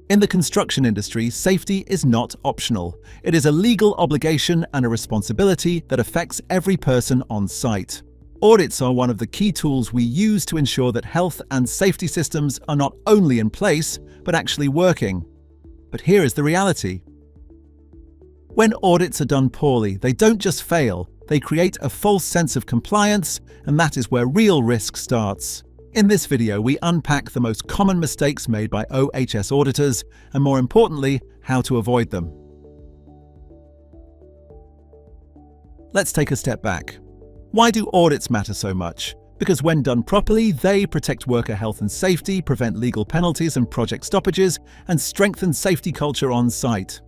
In the construction industry, safety is not optional. It is a legal obligation and a responsibility that affects every person on site. Audits are one of the key tools we use to ensure that health and safety systems are not only in place, but actually working. But here is the reality. When audits are done poorly, they don't just fail, they create a false sense of compliance, and that is where real risk starts. In this video, we unpack the most common mistakes made by OHS auditors, and more importantly, how to avoid them. Let's take a step back. Why do audits matter so much? Because when done properly, they protect worker health and safety, prevent legal penalties and project stoppages, and strengthen safety culture on site.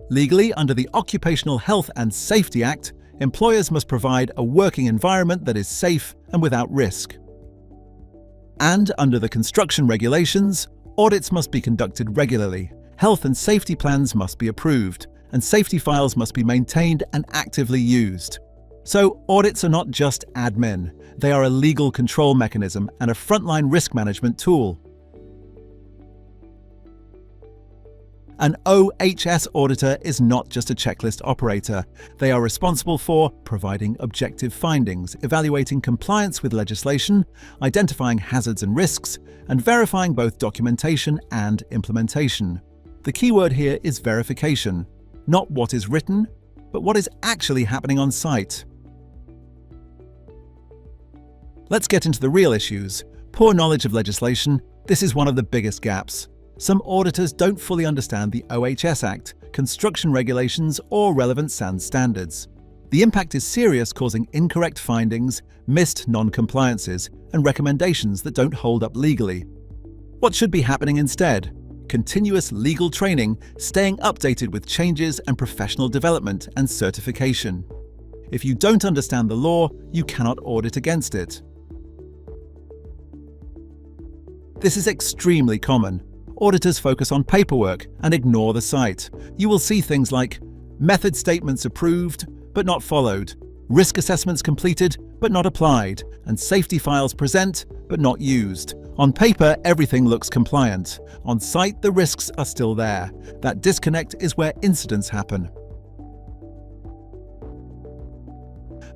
Legally, under the Occupational Health and Safety Act, employers must provide a working environment that is safe and without risk. And under the construction regulations, audits must be conducted regularly, health and safety plans must be approved, and safety files must be maintained and actively used. So audits are not just admin, they are a legal control mechanism and a frontline risk management tool. An OHS auditor is not just a checklist operator. They are responsible for providing objective findings, evaluating compliance with legislation, identifying hazards and risks, and verifying both documentation and implementation. The key word here is verification, not what is written, but what is actually happening on site. Let's get into the real issues. Poor knowledge of legislation. This is one of the biggest gaps. Some auditors don't fully understand the OHS Act, construction regulations, or relevant SANS standards. The impact is serious, causing incorrect findings, missed non-compliances, and recommendations that don't hold up legally. What should be happening instead? Continuous legal training, staying updated with changes, and professional development and certification. If you don't understand the law, you cannot audit against it. This is extremely common. Auditors focus on paperwork and ignore the site. You will see things like method statements approved but not followed, risk assessments completed but not applied, and safety files present but not used. On paper, everything looks compliant. On site, the risks are still there. That disconnect is where incidents happen.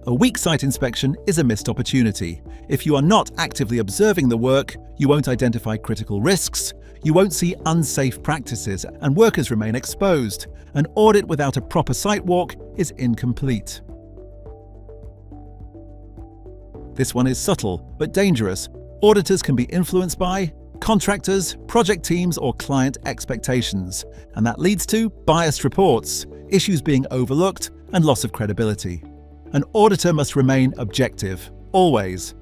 A weak site inspection is a missed opportunity. If you are not actively observing the work, you won't identify critical risks, you won't see unsafe practices, and workers remain exposed. An audit without a proper site walk is incomplete. This one is subtle but dangerous. Auditors can be influenced by contractors, project teams, or client expectations, and that leads to biased reports, issues being overlooked, and loss of credibility. An auditor must remain objective, always.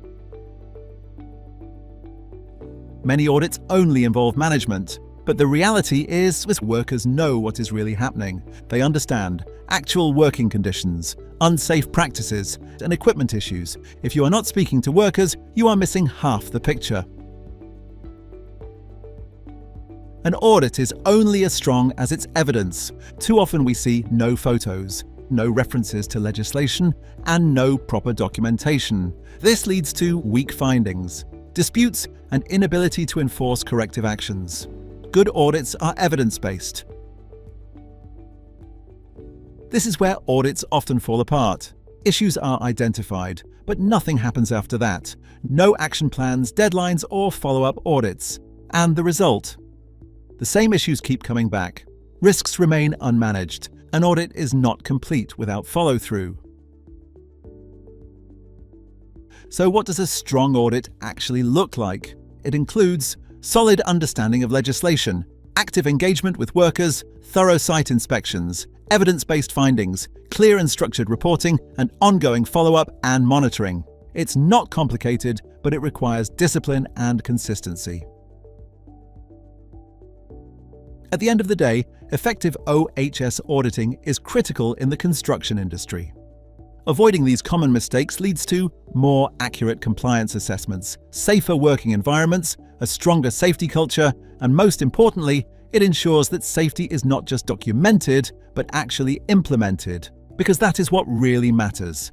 Many audits only involve management, but the reality is workers know what is really happening. They understand actual working conditions, unsafe practices, and equipment issues. If you are not speaking to workers, you are missing half the picture. An audit is only as strong as its evidence. Too often we see no photos, no references to legislation, and no proper documentation. This leads to weak findings, disputes, and inability to enforce corrective actions. Good audits are evidence-based. This is where audits often fall apart. Issues are identified, but nothing happens after that. No action plans, deadlines, or follow-up audits. And the result? The same issues keep coming back. Risks remain unmanaged. An audit is not complete without follow-through. So what does a strong audit actually look like? It includes solid understanding of legislation, active engagement with workers, thorough site inspections, evidence-based findings, clear and structured reporting, and ongoing follow-up and monitoring. It's not complicated, but it requires discipline and consistency. At the end of the day, effective OHS auditing is critical in the construction industry. Avoiding these common mistakes leads to more accurate compliance assessments, safer working environments, a stronger safety culture, and most importantly, it ensures that safety is not just documented, but actually implemented, because that is what really matters.